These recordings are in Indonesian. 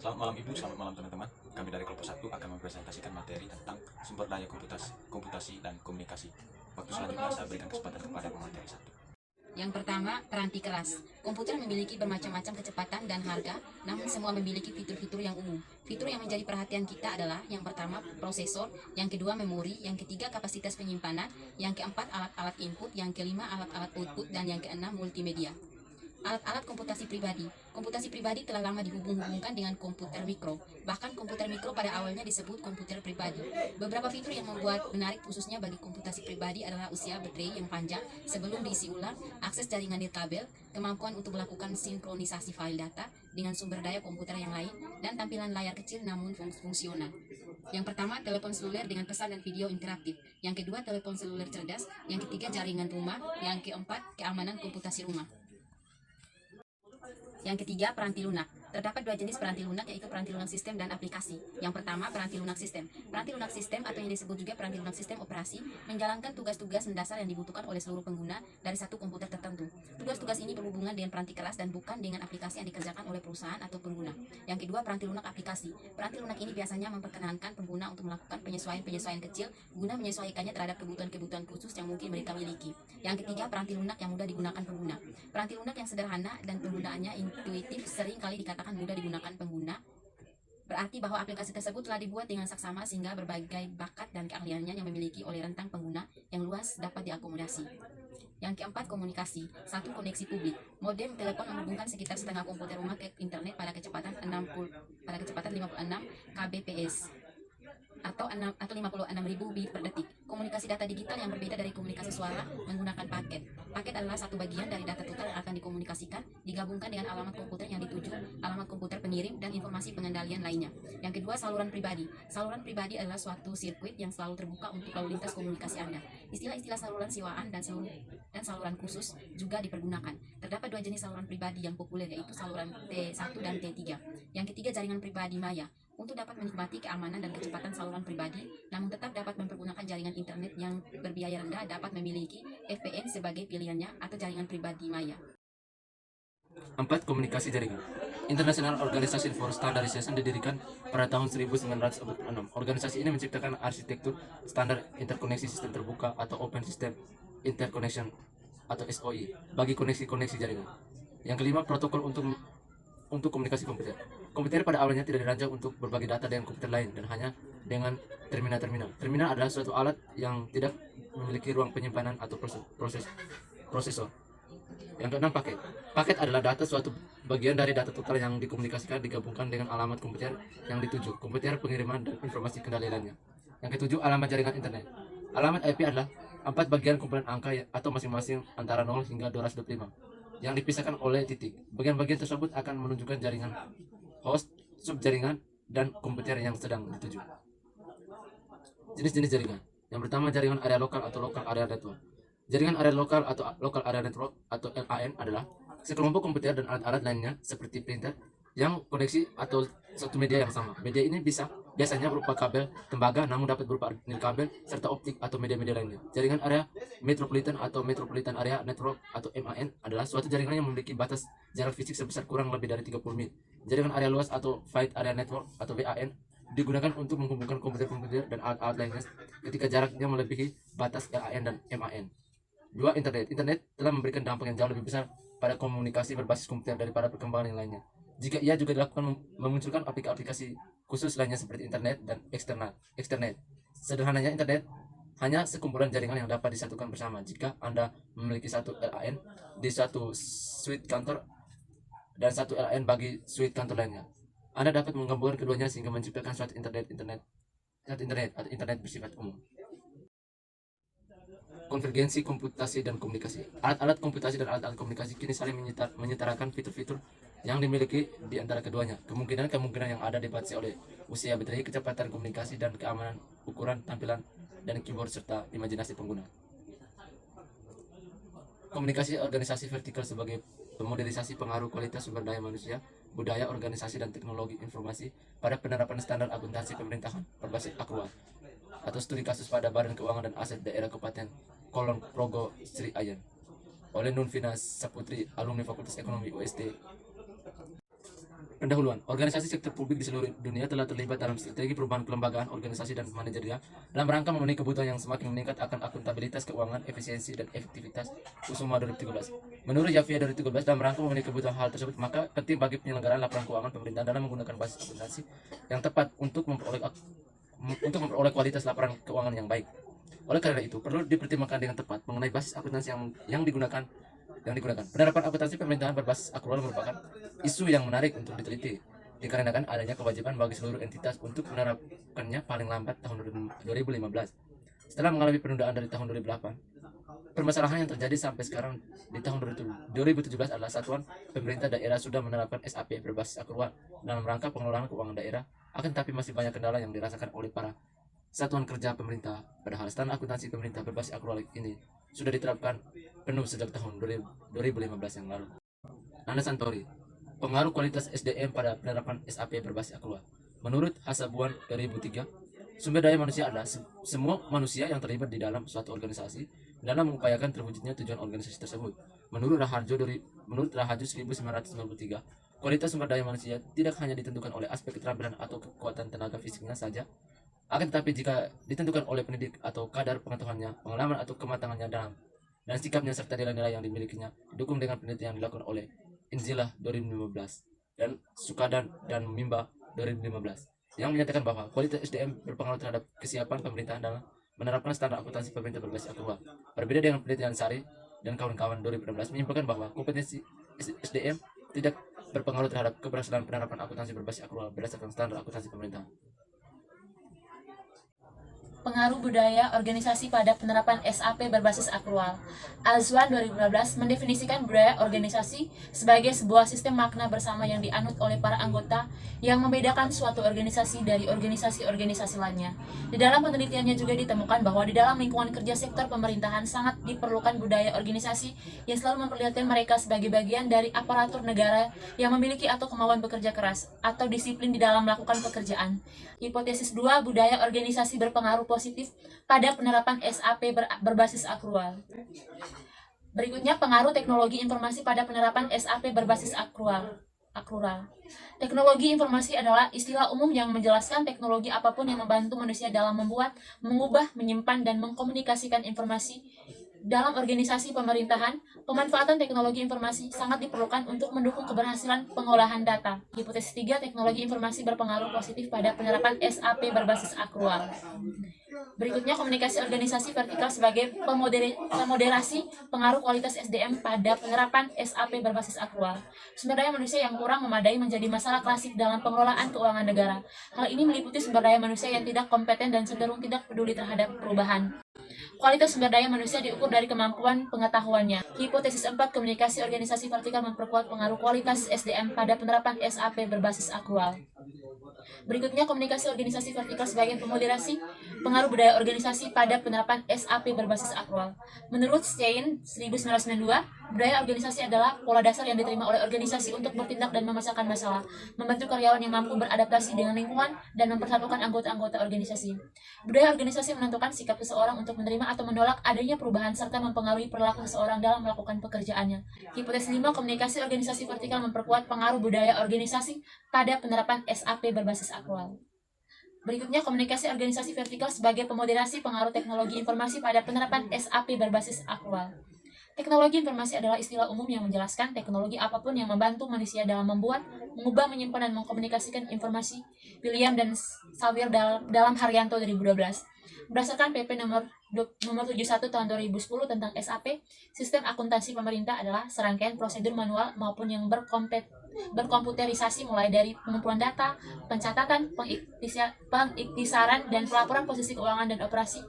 Selamat malam Ibu, selamat malam teman-teman. Kami dari kelompok 1 akan mempresentasikan materi tentang sumber daya komputasi dan komunikasi. Waktu selanjutnya saya berikan kesempatan kepada pemateri 1. Yang pertama, peranti keras. Komputer memiliki bermacam-macam kecepatan dan harga, namun semua memiliki fitur-fitur yang umum. Fitur yang menjadi perhatian kita adalah yang pertama, prosesor, yang kedua, memori, yang ketiga, kapasitas penyimpanan, yang keempat, alat-alat input, yang kelima, alat-alat output, dan yang keenam, multimedia. Alat-alat komputasi pribadi. Komputasi pribadi telah lama dihubung-hubungkan dengan komputer mikro. Bahkan komputer mikro pada awalnya disebut komputer pribadi. Beberapa fitur yang membuat menarik khususnya bagi komputasi pribadi adalah usia baterai yang panjang sebelum diisi ulang, akses jaringan nirkabel, kemampuan untuk melakukan sinkronisasi file data dengan sumber daya komputer yang lain, dan tampilan layar kecil namun fungsional. Yang pertama, telepon seluler dengan pesan dan video interaktif. Yang kedua, telepon seluler cerdas. Yang ketiga, jaringan rumah. Yang keempat, keamanan komputasi rumah. Yang ketiga, peranti lunak. Terdapat dua jenis peranti lunak, yaitu peranti lunak sistem dan aplikasi. Yang pertama, peranti lunak sistem. Peranti lunak sistem atau yang disebut juga peranti lunak sistem operasi menjalankan tugas-tugas mendasar yang dibutuhkan oleh seluruh pengguna dari satu komputer tertentu. Tugas-tugas ini berhubungan dengan peranti keras dan bukan dengan aplikasi yang dikerjakan oleh perusahaan atau pengguna. Yang kedua, peranti lunak aplikasi. Peranti lunak ini biasanya memperkenankan pengguna untuk melakukan penyesuaian-penyesuaian kecil guna menyesuaikannya terhadap kebutuhan-kebutuhan khusus yang mungkin mereka miliki. Yang ketiga, peranti lunak yang mudah digunakan pengguna. Peranti lunak yang sederhana dan penggunaannya intuitif sering kali dikatakan mudah digunakan pengguna, berarti bahwa aplikasi tersebut telah dibuat dengan saksama sehingga berbagai bakat dan keahliannya yang memiliki oleh rentang pengguna yang luas dapat diakomodasi. Yang keempat, komunikasi. Satu, koneksi publik. Modem telepon menghubungkan sekitar setengah komputer rumah ke internet pada kecepatan 56 kbps atau 56.000 bit per detik. Komunikasi data digital yang berbeda dari komunikasi suara menggunakan paket. Paket adalah satu bagian dari data total yang akan dikomunikasikan, digabungkan dengan alamat komputer yang dituju, alamat komputer pengirim, dan informasi pengendalian lainnya. Yang kedua, saluran pribadi. Saluran pribadi adalah suatu sirkuit yang selalu terbuka untuk lalu lintas komunikasi Anda. Istilah-istilah saluran siwaan dan saluran khusus juga dipergunakan. Terdapat dua jenis saluran pribadi yang populer, yaitu saluran T1 dan T3. Yang ketiga, jaringan pribadi maya. Untuk dapat menikmati keamanan dan kecepatan saluran pribadi, namun tetap dapat mempergunakan jaringan internet yang berbiaya rendah, dapat memiliki VPN sebagai pilihannya atau jaringan pribadi maya. 4. Komunikasi jaringan. International Organization for Standardization didirikan pada tahun 1946. Organisasi ini menciptakan arsitektur standar interkoneksi sistem terbuka atau Open System Interconnection atau SOI bagi koneksi-koneksi jaringan. Yang kelima, protokol untuk komunikasi komputer. Komputer pada awalnya tidak dirancang untuk berbagi data dengan komputer lain dan hanya dengan terminal-terminal. Terminal adalah suatu alat yang tidak memiliki ruang penyimpanan atau prosesor. Yang keenam, paket. Paket adalah data suatu bagian dari data total yang dikomunikasikan digabungkan dengan alamat komputer yang dituju, komputer pengiriman, dan informasi kendali lainnya. Yang ketujuh, alamat jaringan internet. Alamat IP adalah 4 bagian kumpulan angka atau masing-masing antara 0 hingga 225 yang dipisahkan oleh titik. Bagian-bagian tersebut akan menunjukkan jaringan host, subjaringan, dan komputer yang sedang dituju. Jenis-jenis jaringan. Yang pertama, jaringan area lokal atau local area network. Jaringan area lokal atau local area network atau LAN adalah sekelompok komputer dan alat-alat lainnya seperti printer yang koneksi atau satu media yang sama. Media ini biasanya berupa kabel tembaga, namun dapat berupa nirkabel serta optik atau media-media lainnya. Jaringan area metropolitan atau metropolitan area network atau MAN adalah suatu jaringan yang memiliki batas jarak fisik sebesar kurang lebih dari 30 mil. Jaringan area luas atau wide area network atau WAN digunakan untuk menghubungkan komputer-komputer dan alat-alat lainnya ketika jaraknya melebihi batas LAN dan MAN. 2. Internet. Internet telah memberikan dampak yang jauh lebih besar pada komunikasi berbasis komputer daripada perkembangan yang lainnya. Jika ia juga dilakukan memunculkan aplikasi khusus lainnya seperti internet dan eksternet. Sederhananya, internet hanya sekumpulan jaringan yang dapat disatukan bersama. Jika Anda memiliki satu LAN di satu suite kantor dan satu LAN bagi suite kantor lainnya, Anda dapat menggabungkan keduanya sehingga menciptakan suatu internet atau internet bersifat umum. Konvergensi komputasi dan komunikasi. Alat-alat komputasi dan alat-alat komunikasi kini saling menyetarakan fitur-fitur yang dimiliki di antara keduanya. Kemungkinan yang ada dibatasi oleh usia baterai, kecepatan komunikasi, dan keamanan, ukuran, tampilan, dan keyboard, serta imajinasi pengguna. Komunikasi organisasi vertikal sebagai pemodelisasi pengaruh kualitas sumber daya manusia, budaya, organisasi, dan teknologi informasi pada penerapan standar akuntansi pemerintahan berbasis akrual atau studi kasus pada Badan Keuangan dan Aset Daerah Kabupaten Progo Sri Ayan oleh Nunvina Saputri, alumni Fakultas Ekonomi UST. Pendahuluan, organisasi sektor publik di seluruh dunia telah terlibat dalam strategi perubahan kelembagaan, organisasi, dan manajerial dalam rangka memenuhi kebutuhan yang semakin meningkat akan akuntabilitas keuangan, efisiensi, dan efektivitas USUMA 2013. Menurut Yavia 2013, dalam rangka memenuhi kebutuhan hal tersebut, maka penting bagi penyelenggaraan laporan keuangan pemerintah dalam menggunakan basis akuntansi yang tepat untuk memperoleh kualitas laporan keuangan yang baik. Oleh karena itu, perlu dipertimbangkan dengan tepat mengenai basis akuntansi yang digunakan. Penerapan akuntansi pemerintahan berbasis akrual merupakan isu yang menarik untuk diteliti, dikarenakan adanya kewajiban bagi seluruh entitas untuk menerapkannya paling lambat tahun 2015. Setelah mengalami penundaan dari tahun 2008, permasalahan yang terjadi sampai sekarang di tahun 2017 adalah satuan pemerintah daerah sudah menerapkan SAP berbasis akrual dalam rangka pengelolaan keuangan daerah, akan tapi masih banyak kendala yang dirasakan oleh para satuan kerja pemerintah. Padahal standar akuntansi pemerintah berbasis akrual ini sudah diterapkan penuh sejak tahun 2015 yang lalu. Nanda Santori, pengaruh kualitas SDM pada penerapan SAP berbasis akrual. Menurut Hasabuan 2003, sumber daya manusia adalah semua manusia yang terlibat di dalam suatu organisasi dalam mengupayakan terwujudnya tujuan organisasi tersebut. Menurut Raharjo 1993, kualitas sumber daya manusia tidak hanya ditentukan oleh aspek keterampilan atau kekuatan tenaga fisiknya saja, akan tetapi jika ditentukan oleh pendidik atau kadar pengetahuannya, pengalaman atau kematangannya dan sikapnya serta nilai-nilai yang dimilikinya, didukung dengan penelitian yang dilakukan oleh Inzilah 2015 dan Sukadan dan Mimba 2015 yang menyatakan bahwa kualitas SDM berpengaruh terhadap kesiapan pemerintahan dalam menerapkan standar akuntansi pemerintah berbasis akrual. Berbeda dengan penelitian Sari dan kawan-kawan 2016 menyimpulkan bahwa kompetensi SDM tidak berpengaruh terhadap keberhasilan penerapan akuntansi berbasis akrual berdasarkan standar akuntansi pemerintah. Pengaruh budaya organisasi pada penerapan SAP berbasis akrual. Azwan 2015 mendefinisikan budaya organisasi sebagai sebuah sistem makna bersama yang dianut oleh para anggota yang membedakan suatu organisasi dari organisasi-organisasi lainnya. Di dalam penelitiannya juga ditemukan bahwa di dalam lingkungan kerja sektor pemerintahan sangat diperlukan budaya organisasi yang selalu memperlihatkan mereka sebagai bagian dari aparatur negara yang memiliki atau kemauan bekerja keras atau disiplin di dalam melakukan pekerjaan. Hipotesis 2, budaya organisasi berpengaruh positif pada penerapan SAP berbasis akrual. Berikutnya, pengaruh teknologi informasi pada penerapan SAP berbasis akrual. Teknologi informasi adalah istilah umum yang menjelaskan teknologi apapun yang membantu manusia dalam membuat, mengubah, menyimpan, dan mengkomunikasikan informasi. Dalam organisasi pemerintahan, pemanfaatan teknologi informasi sangat diperlukan untuk mendukung keberhasilan pengolahan data. Hipotesis 3, teknologi informasi berpengaruh positif pada penerapan SAP berbasis akrual. Berikutnya, komunikasi organisasi vertikal sebagai pemoderasi pengaruh kualitas SDM pada penerapan SAP berbasis akrual. Sumber daya manusia yang kurang memadai menjadi masalah klasik dalam pengelolaan keuangan negara. Hal ini meliputi sumber daya manusia yang tidak kompeten dan cenderung tidak peduli terhadap perubahan. Kualitas sumber daya manusia diukur dari kemampuan pengetahuannya. Hipotesis 4, komunikasi organisasi vertikal memperkuat pengaruh kualitas SDM pada penerapan SAP berbasis akrual. Berikutnya, komunikasi organisasi vertikal sebagai pemoderasi pengaruh budaya organisasi pada penerapan SAP berbasis akrual. Menurut Stein 1992, budaya organisasi adalah pola dasar yang diterima oleh organisasi untuk bertindak dan memecahkan masalah, membantu karyawan yang mampu beradaptasi dengan lingkungan, dan mempersatukan anggota-anggota organisasi. Budaya organisasi menentukan sikap seseorang untuk menerima atau menolak adanya perubahan serta mempengaruhi perilaku seseorang dalam melakukan pekerjaannya. Hipotesis 5, komunikasi organisasi vertikal memperkuat pengaruh budaya organisasi pada penerapan SAP berbasis akrual. Berikutnya, komunikasi organisasi vertikal sebagai pemoderasi pengaruh teknologi informasi pada penerapan SAP berbasis akrual. Teknologi informasi adalah istilah umum yang menjelaskan teknologi apapun yang membantu manusia dalam membuat, mengubah, menyimpan, dan mengkomunikasikan informasi. William dan Sawyer dalam Haryanto 2012. Berdasarkan PP nomor 71 tahun 2010 tentang SAP, sistem akuntansi pemerintah adalah serangkaian prosedur manual maupun yang berkomputerisasi mulai dari pengumpulan data, pencatatan, pengiktisaran, dan pelaporan posisi keuangan dan operasi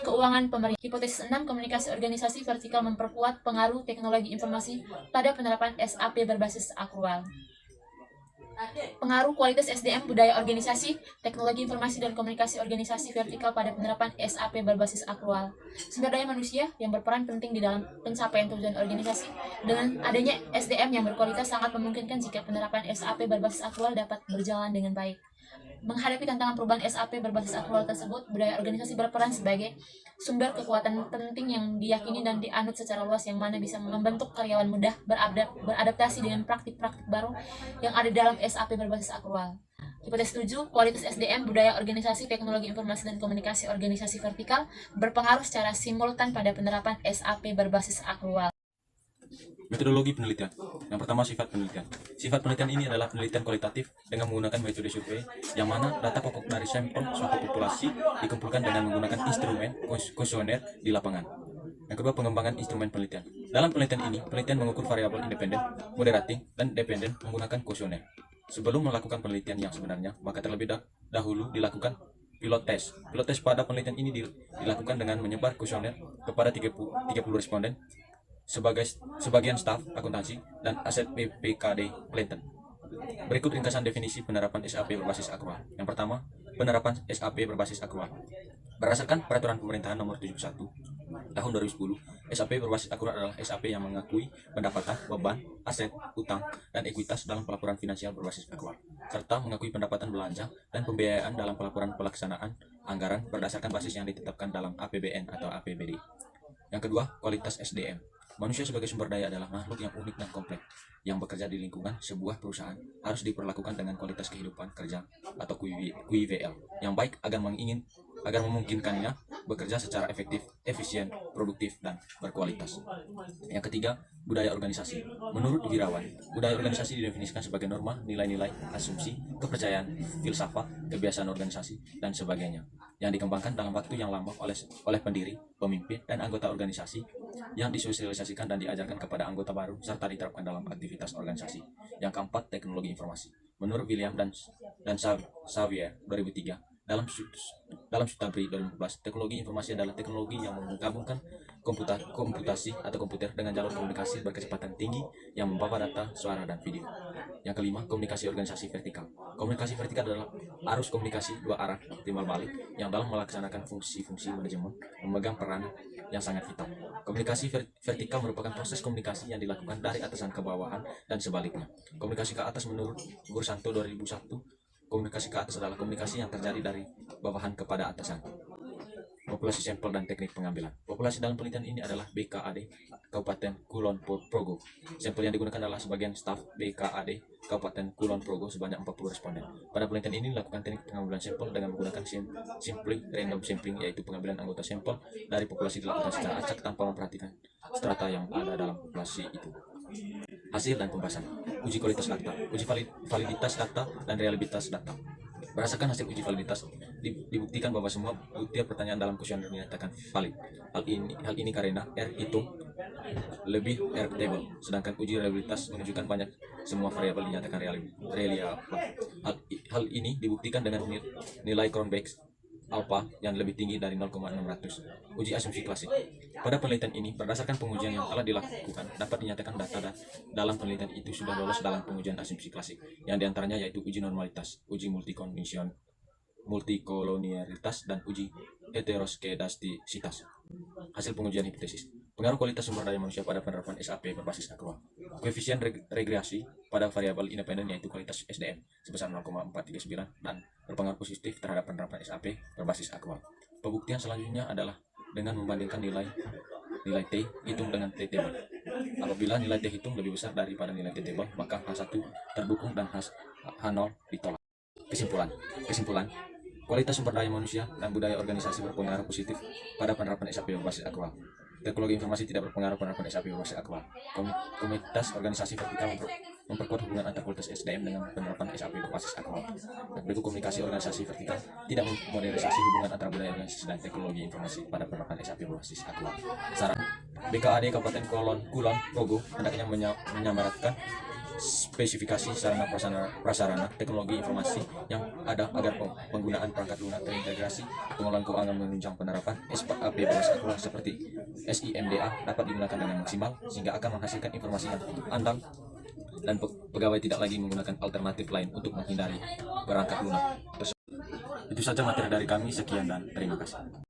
keuangan pemerintah. Hipotesis 6, komunikasi organisasi vertikal memperkuat pengaruh teknologi informasi pada penerapan SAP berbasis akrual. Pengaruh kualitas SDM, budaya organisasi, teknologi informasi, dan komunikasi organisasi vertikal pada penerapan SAP berbasis akrual. Sumber daya manusia yang berperan penting di dalam pencapaian tujuan organisasi. Dengan adanya SDM yang berkualitas sangat memungkinkan jika penerapan SAP berbasis akrual dapat berjalan dengan baik. Menghadapi tantangan perubahan SAP berbasis aktual tersebut, budaya organisasi berperan sebagai sumber kekuatan penting yang diyakini dan dianut secara luas, yang mana bisa membentuk karyawan mudah beradaptasi dengan praktik-praktik baru yang ada dalam SAP berbasis aktual. Hipotesis 7, kualitas SDM, budaya organisasi, teknologi informasi dan komunikasi organisasi vertikal berpengaruh secara simultan pada penerapan SAP berbasis aktual. Metodologi penelitian. Yang pertama, sifat penelitian. Sifat penelitian ini adalah penelitian kualitatif dengan menggunakan metode survei, yang mana data pokok dari sampel suatu populasi dikumpulkan dengan menggunakan instrumen kuesioner di lapangan. Yang kedua, pengembangan instrumen penelitian. Dalam penelitian ini, penelitian mengukur variabel independen, moderating, dan dependen menggunakan kuesioner. Sebelum melakukan penelitian yang sebenarnya, maka terlebih dahulu dilakukan pilot test. Pilot test pada penelitian ini dilakukan dengan menyebar kuesioner kepada 30 responden, sebagian staf akuntansi dan aset PPKD Clinton. Berikut ringkasan definisi penerapan SAP berbasis aktual. Yang pertama, penerapan SAP berbasis aktual. Berdasarkan Peraturan Pemerintahan Nomor 71 Tahun 2010, SAP berbasis aktual adalah SAP yang mengakui pendapatan, beban, aset, utang, dan ekuitas dalam pelaporan finansial berbasis aktual, serta mengakui pendapatan belanja dan pembiayaan dalam pelaporan pelaksanaan anggaran berdasarkan basis yang ditetapkan dalam APBN atau APBD. Yang kedua, kualitas SDM. Manusia sebagai sumber daya adalah makhluk yang unik dan kompleks, yang bekerja di lingkungan sebuah perusahaan harus diperlakukan dengan kualitas kehidupan kerja atau QVL yang baik agar memungkinkannya bekerja secara efektif, efisien, produktif, dan berkualitas. Yang ketiga, budaya organisasi. Menurut Wirawan, budaya organisasi didefinisikan sebagai norma, nilai-nilai, asumsi, kepercayaan, filsafat, kebiasaan organisasi, dan sebagainya, yang dikembangkan dalam waktu yang lama oleh pendiri, pemimpin, dan anggota organisasi, yang disosialisasikan dan diajarkan kepada anggota baru, serta diterapkan dalam aktivitas organisasi. Yang keempat, teknologi informasi. Menurut William dan Xavier 2003, dalam Sutabri 2014, teknologi informasi adalah teknologi yang menggabungkan komputasi atau komputer dengan jalur komunikasi berkecepatan tinggi yang membawa data, suara, dan video. Yang kelima, komunikasi organisasi vertikal. Komunikasi vertikal adalah arus komunikasi dua arah timbal balik yang dalam melaksanakan fungsi-fungsi manajemen memegang peran yang sangat vital. Komunikasi vertikal merupakan proses komunikasi yang dilakukan dari atasan ke bawahan dan sebaliknya. Komunikasi ke atas menurut Gursanto 2001, komunikasi ke atas adalah komunikasi yang terjadi dari bawahan kepada atasan. Populasi sampel dan teknik pengambilan. Populasi dalam penelitian ini adalah BKAD Kabupaten Kulon Progo. Sampel yang digunakan adalah sebagian staf BKAD Kabupaten Kulon Progo sebanyak 40 responden. Pada penelitian ini dilakukan teknik pengambilan sampel dengan menggunakan simply random sampling, yaitu pengambilan anggota sampel dari populasi dilakukan secara acak tanpa memperhatikan strata yang ada dalam populasi itu. Hasil dan pembahasan. Uji kualitas data, uji validitas data, dan reliabilitas data. Berdasarkan hasil uji validitas, dibuktikan bahwa semua bukti pertanyaan dalam kuesioner dinyatakan valid. Hal ini karena R hitung lebih R table, sedangkan uji reliabilitas menunjukkan banyak semua variabel dinyatakan reliable. Hal ini dibuktikan dengan nilai Cronbach alpha yang lebih tinggi dari 0,600. Uji asumsi klasik. Pada penelitian ini, berdasarkan pengujian yang telah dilakukan, dapat dinyatakan data dalam penelitian itu sudah lolos dalam pengujian asumsi klasik, yang diantaranya yaitu uji normalitas, uji multikolonialitas, dan uji heteroskedastisitas. Hasil pengujian hipotesis. Pengaruh kualitas sumber daya manusia pada penerapan SAP berbasis aktual. Koefisien regresi pada variabel independen yaitu kualitas SDM sebesar 0,439 dan berpengaruh positif terhadap penerapan SAP berbasis aktual. Pembuktian selanjutnya adalah dengan membandingkan nilai T hitung dengan T table. Apabila nilai T hitung lebih besar daripada nilai T table, maka H1 terdukung dan H0 ditolak. Kesimpulan, kualitas sumber daya manusia dan budaya organisasi berpengaruh positif pada penerapan SAP berbasis aktual. Teknologi informasi tidak berpengaruh penerapan SAP berbasis aktual. Komunitas organisasi vertikal memperkuat hubungan antar kualitas SDM dengan penerapan SAP berbasis aktual. Berikut komunikasi organisasi vertikal tidak memodernisasi hubungan antara budaya organisasi dan teknologi informasi pada penerapan SAP berbasis aktual. Saran, BKAD Kabupaten Kulon Progo hendaknya menyamaratakan spesifikasi sarana prasarana teknologi informasi yang ada agar penggunaan perangkat lunak terintegrasi pengelolaan keuangan menunjang penerapan SAP berbasis aktual seperti SIMDA dapat digunakan dengan maksimal sehingga akan menghasilkan informasi yang andal dan pegawai tidak lagi menggunakan alternatif lain untuk menghindari perangkat lunak. Itu saja materi dari kami, sekian dan terima kasih.